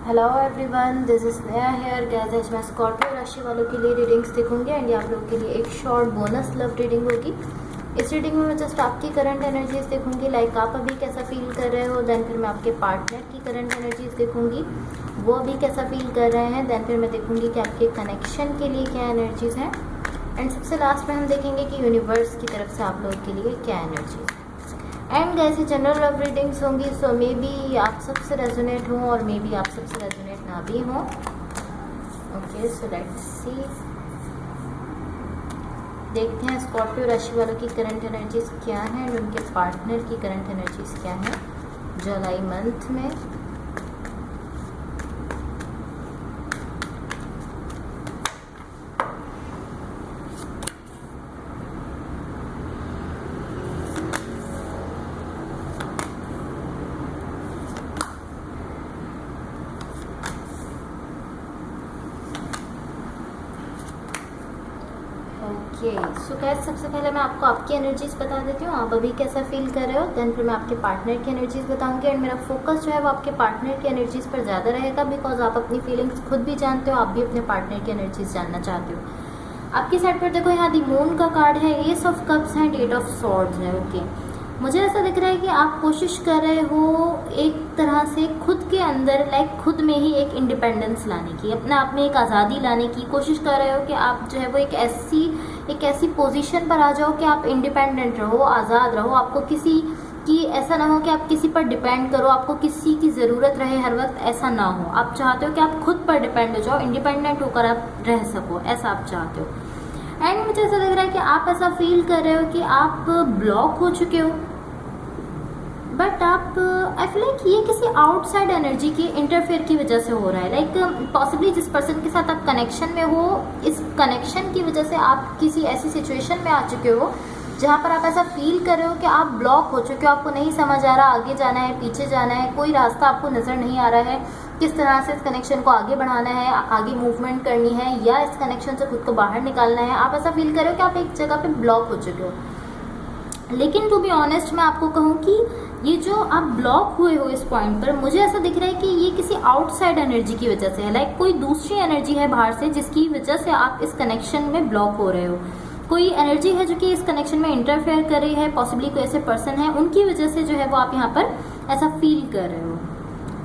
Hello everyone, this is नया hair guys. आज मैं स्कॉर्पियो राशि वालों के लिए रीडिंग्स देखूंगी एंड ये आप लोगों के लिए एक शॉर्ट बोनस लव रीडिंग होगी। इस रीडिंग में मैं जस्ट आपकी करंट एनर्जीज देखूंगी, लाइक आप अभी कैसा फील कर रहे हो। देन फिर मैं आपके पार्टनर की करंट एनर्जीज देखूंगी, वो अभी कैसा फील कर रहे हैं। देन फिर मैं देखूंगी कि आपके कनेक्शन के लिए क्या एनर्जीज हैं। एंड सबसे लास्ट में हम देखेंगे कि यूनिवर्स की तरफ से आप लोगों के लिए क्या एनर्जीज। एंड ऐसे जनरल लव रीडिंग्स होंगी, सो मे बी आप सबसे रेजोनेट हों और मे बी आप सबसे रेजोनेट ना भी हों। Okay, so let's see. देखते हैं स्कॉर्पियो राशि वालों की करंट एनर्जीज क्या है और उनके पार्टनर की करंट एनर्जीज क्या है जुलाई मंथ में। ओके, सो गाइस सबसे पहले मैं आपको आपकी एनर्जीज बता देती हूँ, आप अभी कैसा फील कर रहे हो। देन फिर मैं आपके पार्टनर की एनर्जीज बताऊंगी एंड मेरा फोकस जो है वो आपके पार्टनर की एनर्जीज पर ज़्यादा रहेगा, बिकॉज आप अपनी फीलिंग्स खुद भी जानते हो, आप भी अपने पार्टनर की एनर्जीज जानना चाहते हो। आपकी साइड पर देखो, यहाँ दी मून का कार्ड है, एस ऑफ कप्स है, एट ऑफ सॉर्ड्स है। ओके, मुझे ऐसा दिख रहा है कि आप कोशिश कर रहे हो एक तरह से खुद के अंदर, लाइक खुद में ही एक इंडिपेंडेंस लाने की, अपने आप में एक आज़ादी लाने की कोशिश कर रहे हो कि आप जो है वो एक ऐसी पोजीशन पर आ जाओ कि आप इंडिपेंडेंट रहो, आज़ाद रहो। आपको किसी की ऐसा ना हो कि आप किसी पर डिपेंड करो, आपको किसी की ज़रूरत रहे हर वक्त, ऐसा ना हो। आप चाहते हो कि आप खुद पर डिपेंड हो जाओ, इंडिपेंडेंट होकर आप रह सको, ऐसा आप चाहते हो। एंड मुझे ऐसा लग रहा है कि आप ऐसा फील कर रहे हो कि आप ब्लॉक हो चुके हो, बट आप आई फील लाइक ये किसी आउटसाइड एनर्जी की इंटरफेयर की वजह से हो रहा है। लाइक पॉसिबली जिस पर्सन के साथ आप कनेक्शन में हो, इस कनेक्शन की वजह से आप किसी ऐसी सिचुएशन में आ चुके हो जहाँ पर आप ऐसा फील कर रहे हो कि आप ब्लॉक हो चुके हो, आपको नहीं समझ आ रहा आगे जाना है पीछे जाना है, कोई रास्ता आपको नज़र नहीं आ रहा है, किस तरह से इस कनेक्शन को आगे बढ़ाना है, आगे मूवमेंट करनी है या इस कनेक्शन से खुद को बाहर निकालना है। आप ऐसा फील कर रहे हो कि आप एक जगह पे ब्लॉक हो चुके हो। लेकिन टू बी ऑनेस्ट मैं आपको कहूँ कि ये जो आप ब्लॉक हुए हो इस पॉइंट पर, मुझे ऐसा दिख रहा है कि ये किसी आउटसाइड एनर्जी की वजह से है। लाइक कोई दूसरी एनर्जी है बाहर से जिसकी वजह से आप इस कनेक्शन में ब्लॉक हो रहे हो। कोई एनर्जी है जो कि इस कनेक्शन में इंटरफेयर कर रही है, पॉसिबली कोई ऐसे पर्सन है, उनकी वजह से जो है वो आप यहाँ पर ऐसा फील कर रहे हो।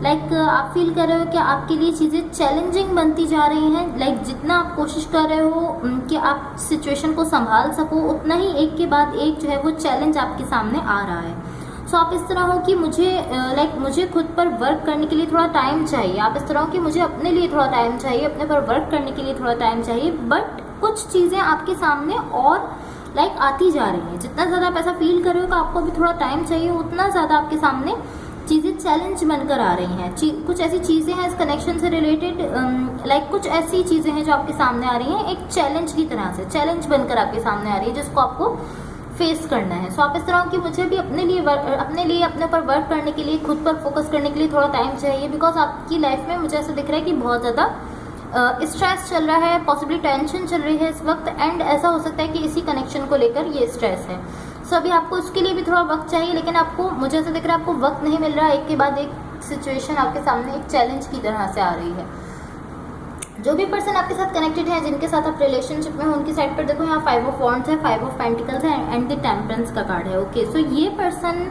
लाइक आप फील कर रहे हो कि आपके लिए चीज़ें चैलेंजिंग बनती जा रही हैं। लाइक जितना आप कोशिश कर रहे हो कि आप सिचुएशन को संभाल सको, उतना ही एक के बाद एक जो है वो चैलेंज आपके सामने आ रहा है। सो आप इस तरह हो कि मुझे खुद पर वर्क करने के लिए थोड़ा टाइम चाहिए। आप इस तरह हो कि मुझे अपने लिए थोड़ा टाइम चाहिए, अपने पर वर्क करने के लिए थोड़ा टाइम चाहिए, बट कुछ चीज़ें आपके सामने और आती जा रही हैं। जितना ज़्यादा आप ऐसा फील कर रहे हो कि आपको अभी थोड़ा टाइम चाहिए, उतना ज़्यादा आपके सामने चीज़ें चैलेंज बनकर आ रही हैं। कुछ ऐसी चीज़ें हैं इस कनेक्शन से रिलेटेड, कुछ ऐसी चीज़ें हैं जो आपके सामने आ रही हैं एक चैलेंज की तरह से, चैलेंज बनकर आपके सामने आ रही है जिसको आपको फेस करना है। सो आप इस तरह की, मुझे भी अपने लिए अपने ऊपर वर्क करने के लिए, खुद पर फोकस करने के लिए थोड़ा टाइम चाहिए, बिकॉज आपकी लाइफ में मुझे ऐसा दिख रहा है कि बहुत ज़्यादा स्ट्रेस चल रहा है, पॉसिबली टेंशन चल रही है इस वक्त, एंड ऐसा हो सकता है कि इसी कनेक्शन को लेकर ये स्ट्रेस है। सो अभी आपको उसके लिए भी थोड़ा वक्त चाहिए, लेकिन आपको, मुझे ऐसा दिख रहा है आपको वक्त नहीं मिल रहा, एक के बाद एक सिचुएशन आपके सामने एक चैलेंज की तरह से आ रही है। जो भी पर्सन आपके साथ कनेक्टेड है, जिनके साथ आप रिलेशनशिप में हो, उनकी साइड पर देखो यहाँ 5 ऑफ वॉन्ड्स है, 5 ऑफ पेंटिकल्स है एंड द टेम्परेंस का कार्ड है। ओके, सो ये पर्सन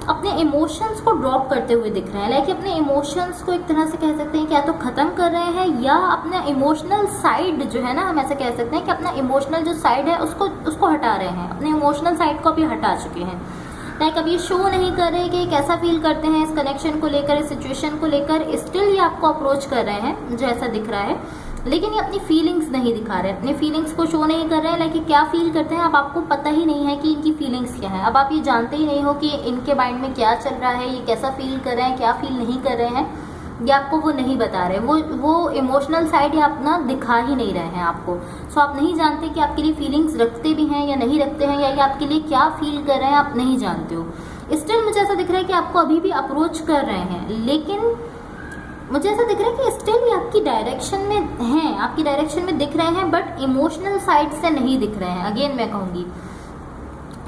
अपने इमोशंस को ड्रॉप करते हुए दिख रहे हैं। लाइक अपने इमोशंस को एक तरह से कह सकते हैं कि या तो ख़त्म कर रहे हैं, या अपना इमोशनल साइड जो है ना, हम ऐसा कह सकते हैं कि अपना इमोशनल जो साइड है उसको हटा रहे हैं। अपने इमोशनल साइड को अभी हटा चुके हैं। लाइक अब ये शो नहीं कर रहे कि कैसा फील करते हैं इस कनेक्शन को लेकर, इस सिचुएशन को लेकर। स्टिल ये आपको अप्रोच कर रहे हैं, मुझे ऐसा दिख रहा है, लेकिन ये अपनी फीलिंग्स नहीं दिखा रहे, अपनी फीलिंग्स को शो नहीं कर रहे हैं। लाइक क्या फील करते हैं अब आपको पता ही नहीं है कि इनकी फीलिंग्स क्या है। अब आप ये जानते ही नहीं हो कि इनके माइंड में क्या चल रहा है, ये कैसा फील कर रहे हैं, क्या फील नहीं कर रहे हैं, ये आपको वो नहीं बता रहे। वो इमोशनल साइड ये अपना दिखा ही नहीं रहे हैं आपको। सो आप नहीं जानते कि आपके लिए फीलिंग्स रखते भी हैं या नहीं रखते हैं, या ये आपके लिए क्या फील कर रहे हैं आप नहीं जानते हो। स्टिल मुझे ऐसा दिख रहा है कि आपको अभी भी अप्रोच कर रहे हैं, लेकिन मुझे ऐसा दिख रहा है कि स्टिल ये आपकी डायरेक्शन में हैं, आपकी डायरेक्शन में दिख रहे हैं, बट इमोशनल साइड से नहीं दिख रहे हैं। अगेन मैं कहूँगी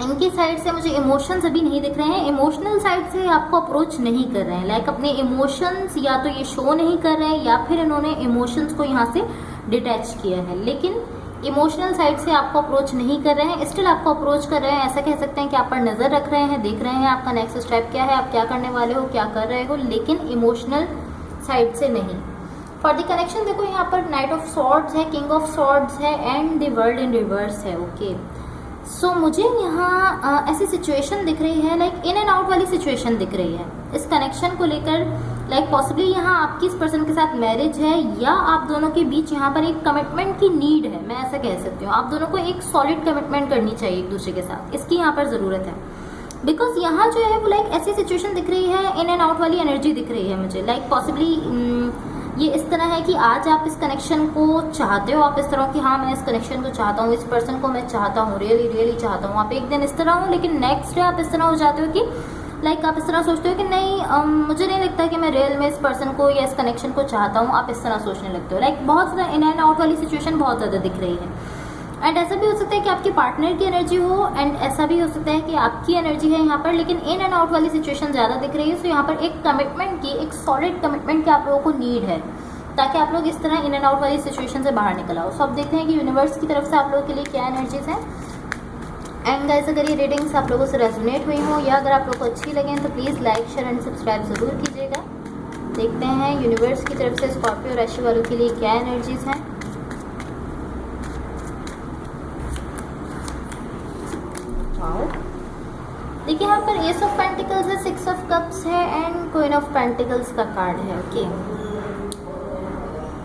इनकी साइड से मुझे इमोशंस अभी नहीं दिख रहे हैं, इमोशनल साइड से आपको अप्रोच नहीं कर रहे हैं, लाइक अपने इमोशंस या तो ये शो नहीं कर रहे हैं या फिर इन्होंने इमोशंस को यहाँ से डिटैच किया है, लेकिन इमोशनल साइड से आपको अप्रोच नहीं कर रहे हैं, स्टिल आपको अप्रोच कर रहे हैं। ऐसा कह सकते हैं कि आप पर नज़र रख रहे हैं, देख रहे हैं आपका नेक्स्ट स्टेप क्या है, आप क्या करने वाले हो, क्या कर रहे हो, लेकिन इमोशनल साइड से नहीं। फॉर द कनेक्शन देखो यहाँ पर नाइट ऑफ सॉर्ड्स है, किंग ऑफ सॉर्ड्स है and the world in reverse है। ओके सो मुझे यहाँ ऐसी सिचुएशन दिख रही है, लाइक इन एंड आउट वाली सिचुएशन दिख रही है इस कनेक्शन को लेकर। लाइक पॉसिबली यहाँ आपकी इस पर्सन के साथ मैरिज है या आप दोनों के बीच यहाँ पर एक कमिटमेंट की नीड है, मैं ऐसा कह सकती हूँ। आप दोनों को एक सॉलिड कमिटमेंट करनी चाहिए एक दूसरे के साथ, इसकी यहाँ पर ज़रूरत है। बिकॉज यहाँ जो है वो लाइक ऐसी सिचुएशन दिख रही है, इन एंड आउट वाली एनर्जी दिख रही है मुझे। लाइक पॉसिबली ये इस तरह है कि आज आप इस कनेक्शन को चाहते हो, आप इस तरह कि हाँ मैं इस कनेक्शन को चाहता हूँ, इस पर्सन को मैं चाहता हूँ, रियली रियली चाहता हूँ। आप एक दिन इस तरह हो, लेकिन नेक्स्ट डे आप इस तरह हो जाते हो कि लाइक आप इस तरह सोचते हो कि नहीं मुझे नहीं लगता कि मैं रियल में इस पर्सन को या इस कनेक्शन को चाहता हूँ, आप इस तरह सोचने लगते हो। लाइक बहुत ज़्यादा इन एंड आउट वाली सिचुएशन बहुत ज़्यादा दिख रही है। एंड ऐसा भी हो सकता है कि आपके पार्टनर की एनर्जी हो, एंड ऐसा भी हो सकता है कि आपकी एनर्जी है यहाँ पर, लेकिन इन एंड आउट वाली सिचुएशन ज़्यादा दिख रही है। सो यहाँ पर एक कमिटमेंट की, एक सॉलिड कमिटमेंट की आप लोगों को नीड है, ताकि आप लोग इस तरह इन एंड आउट वाली सिचुएशन से बाहर निकल आओ। सो अब देखते हैं कि यूनिवर्स की तरफ से आप लोगों के लिए क्या एनर्जीज हैं। एंड गाइस अगर ये रीडिंग्स आप लोगों से रेजोनेट हुई हो या अगर आप लोगों को अच्छी लगें तो please like share and subscribe ज़रूर कीजिएगा। देखते हैं यूनिवर्स की तरफ से स्कॉर्पियो राशि वालों के लिए क्या एनर्जीज हैं। देखिए यहाँ पर एस ऑफ पेंटिकल्स है, सिक्स ऑफ कप्स है एंड क्वीन ऑफ पेंटिकल्स का कार्ड है। ओके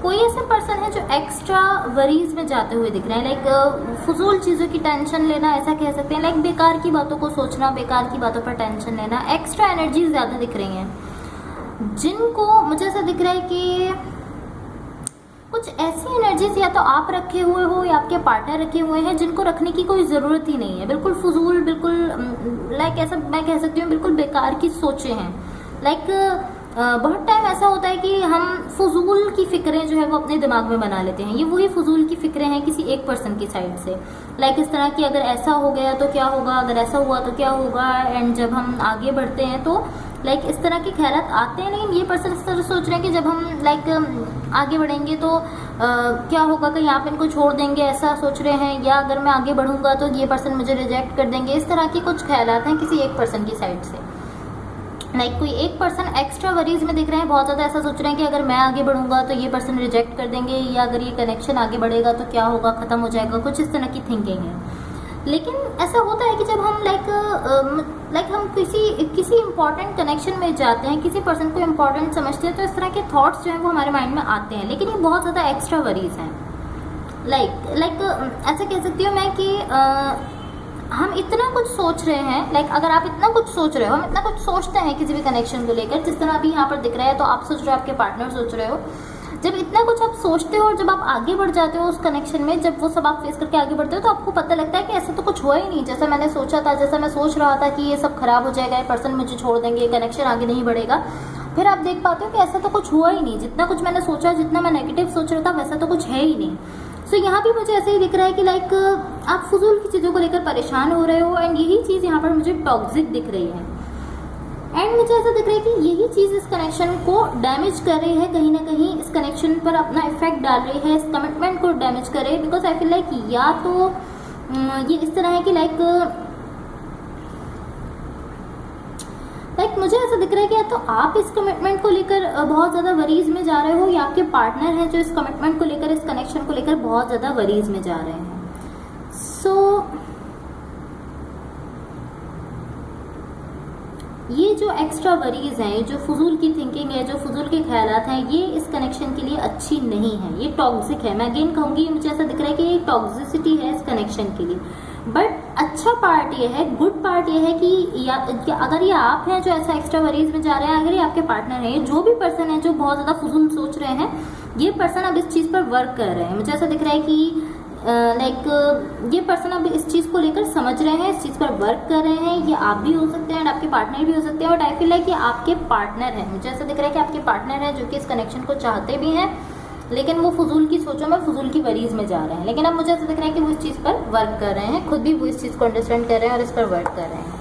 कोई ऐसा पर्सन है जो एक्स्ट्रा वरीज में जाते हुए दिख रहे हैं, लाइक फजूल चीज़ों की टेंशन लेना, ऐसा कह सकते हैं। लाइक बेकार की बातों को सोचना, बेकार की बातों पर टेंशन लेना, एक्स्ट्रा एनर्जी ज़्यादा दिख रही हैं, जिनको मुझे ऐसा दिख रहा है कि कुछ ऐसी एनर्जीज या तो आप रखे हुए हो या आपके पार्टनर रखे हुए हैं, जिनको रखने की कोई ज़रूरत ही नहीं है, बिल्कुल फजूल, बिल्कुल लाइक ऐसा मैं कह सकती हूँ बिल्कुल बेकार की सोचें हैं। लाइक बहुत टाइम ऐसा होता है कि हम फजूल की फिक्रें जो है वो अपने दिमाग में बना लेते हैं। ये वही फजूल की फिक्रें हैं किसी एक पर्सन की साइड से, लाइक इस तरह की अगर ऐसा हो गया तो क्या होगा, अगर ऐसा हुआ तो क्या होगा। एंड जब हम आगे बढ़ते हैं तो लाइक इस तरह के ख्यालात आते हैं, लेकिन ये पर्सन इस तरह सोच रहे हैं कि जब हम लाइक आगे बढ़ेंगे तो क्या होगा, कहीं आप इनको छोड़ देंगे, ऐसा सोच रहे हैं, या अगर मैं आगे बढ़ूंगा तो ये पर्सन मुझे रिजेक्ट कर देंगे। इस तरह के कुछ ख्यालात हैं किसी एक पर्सन की साइड से। लाइक कोई एक पर्सन एक्स्ट्रा वरीज में दिख रहे हैं, बहुत ज़्यादा ऐसा सोच रहे हैं कि अगर मैं आगे बढ़ूंगा तो ये पर्सन रिजेक्ट कर देंगे, या अगर ये कनेक्शन आगे बढ़ेगा तो क्या होगा, ख़त्म हो जाएगा, कुछ इस तरह की थिंकिंग है। लेकिन ऐसा होता है कि जब हम लाइक हम किसी इंपॉर्टेंट कनेक्शन में जाते हैं, किसी पर्सन को इम्पॉर्टेंट समझते हैं, तो इस तरह के थॉट्स जो हैं वो हमारे माइंड में आते हैं, लेकिन ये बहुत ज़्यादा एक्स्ट्रा वरीज हैं। लाइक ऐसा कह सकती हूँ मैं कि हम इतना कुछ सोच रहे हैं, लाइक अगर आप इतना कुछ सोच रहे हो, हम इतना कुछ सोचते हैं किसी भी कनेक्शन को लेकर, जिस तरह अभी यहाँ पर दिख रहा है, तो आप सोच रहे हो, आपके पार्टनर सोच रहे हो। जब इतना कुछ आप सोचते हो और जब आप आगे बढ़ जाते हो उस कनेक्शन में, जब वो सब आप फेस करके आगे बढ़ते हो, तो आपको पता लगता है कि ऐसा तो कुछ हुआ ही नहीं जैसा मैंने सोचा था, जैसा मैं सोच रहा था कि ये सब खराब हो जाएगा, ये पर्सन मुझे छोड़ देंगे, कनेक्शन आगे नहीं बढ़ेगा। फिर आप देख पाते हो कि ऐसा तो कुछ हुआ ही नहीं, जितना कुछ मैंने सोचा, जितना मैं नेगेटिव सोच रहा था, वैसा तो कुछ है ही नहीं। सो यहाँ भी मुझे ऐसे ही दिख रहा है कि लाइक आप फजूल की चीज़ों को लेकर परेशान हो रहे हो, एंड यही चीज़ यहाँ पर मुझे टॉक्सिक दिख रही है। एंड मुझे ऐसा दिख रहा है कि यही चीज़ इस कनेक्शन को डैमेज कर रही है, कहीं ना कहीं इस कनेक्शन पर अपना इफेक्ट डाल रही है, इस कमिटमेंट को डैमेज कर रही है। बिकॉज आई फील लाइक या तो ये इस तरह है कि लाइक मुझे ऐसा दिख रहा है कि या तो आप इस कमिटमेंट को लेकर बहुत ज़्यादा वरीज में जा रहे हो, या आपके पार्टनर हैं जो इस कमिटमेंट को लेकर, इस कनेक्शन को लेकर बहुत ज़्यादा वरीज में जा रहे हैं। सो ये जो एक्स्ट्रा वरीज हैं, ये जो फजूल की थिंकिंग है, जो फजूल के ख्यालात हैं, ये इस कनेक्शन के लिए अच्छी नहीं है, ये टॉक्सिक है। मैं अगेन कहूँगी, मुझे ऐसा दिख रहा है कि ये टॉक्सिसिटी है इस कनेक्शन के लिए। बट अच्छा पार्ट ये है, गुड पार्ट ये है कि अगर ये आप हैं जो ऐसा एक्स्ट्रा वरीज में जा रहे हैं, अगर ये आपके पार्टनर हैं, जो भी पर्सन है जो बहुत ज़्यादा फजूल सोच रहे हैं, ये पर्सन अब इस चीज़ पर वर्क कर रहे हैं। मुझे ऐसा दिख रहा है कि ये पर्सन अब इस चीज़ को लेकर समझ रहे हैं, इस चीज़ पर वर्क कर रहे हैं। ये आप भी हो सकते हैं, आपके पार्टनर भी हो सकते हैं। और आई फील लाइक कि आपके पार्टनर हैं, मुझे ऐसा दिख रहा है कि आपके पार्टनर हैं जो कि इस कनेक्शन को चाहते भी हैं, लेकिन वो फजूल की सोचों में, फजूल की वरीज में जा रहे हैं। लेकिन अब मुझे ऐसा दिख रहा है कि वो इस चीज़ पर वर्क कर रहे हैं, खुद भी वो इस चीज़ को अंडरस्टैंड कर रहे हैं और इस पर वर्क कर रहे हैं।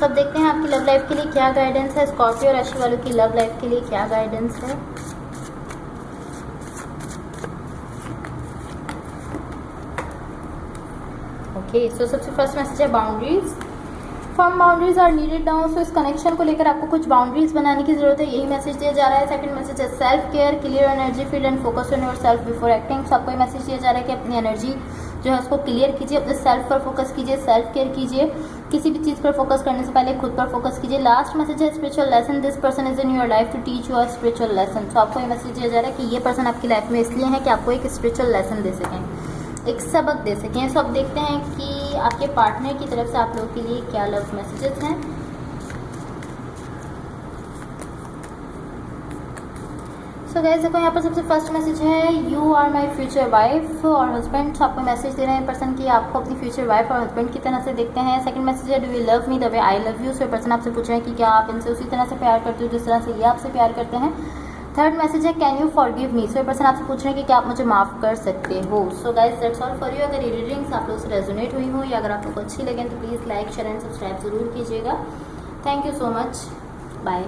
सब देखते हैं आपकी लव लाइफ के लिए क्या गाइडेंस है, स्कॉर्पियो राशि वालों की लव लाइफ के लिए क्या गाइडेंस है। ओके, सो सबसे फर्स्ट मैसेज है boundaries. Firm boundaries are needed now. So इस कनेक्शन को लेकर आपको कुछ बाउंड्रीज बनाने की जरूरत है, यही मैसेज दिया जा रहा है। सेकंड मैसेज है self care, clear energy field and focus on yourself before acting. So आपको ये मैसेज दिया जा रहा है कि अपनी एनर्जी जो है उसको क्लियर कीजिए, अपने सेल्फ पर फोकस कीजिए, सेल्फ केयर कीजिए, किसी भी चीज़ पर फोकस करने से पहले खुद पर फोकस कीजिए। लास्ट मैसेज है spiritual lesson, this person is in your life to teach you a spiritual lesson. So आपको ये मैसेज दिया जा रहा है कि ये पर्सन आपकी लाइफ में इसलिए है कि आपको एक स्पिरिचुअल लेसन दे सकें, एक सबक दे सकें। सो अब देखते हैं कि आपके पार्टनर की तरफ से आप लोगों के लिए क्या लव मैसेजेस हैं। सो गाइस देखो, यहाँ पर सबसे फर्स्ट मैसेज है you are my future wife और हस्बैंड। तो आपको मैसेज दे रहे हैं पर्सन की आपको अपनी फ्यूचर वाइफ और हस्बैंड की तरह से देखते हैं। सेकंड मैसेज है do you love me the way I love you. So person आपसे पूछ रहे हैं कि क्या आप इनसे उसी तरह से प्यार करते हो जिस तरह से ये आपसे प्यार करते हैं। थर्ड मैसेज है can you forgive me. So person आपसे पूछ रहे हैं कि क्या आप मुझे माफ़ कर सकते हो। So guys that's all for you. अगर ये रीडिंग्स आप लोगों से रेजोनेट हुई हो या अगर आप लोग को अच्छी लगे तो please like share and subscribe जरूर कीजिएगा। Thank you so much, bye.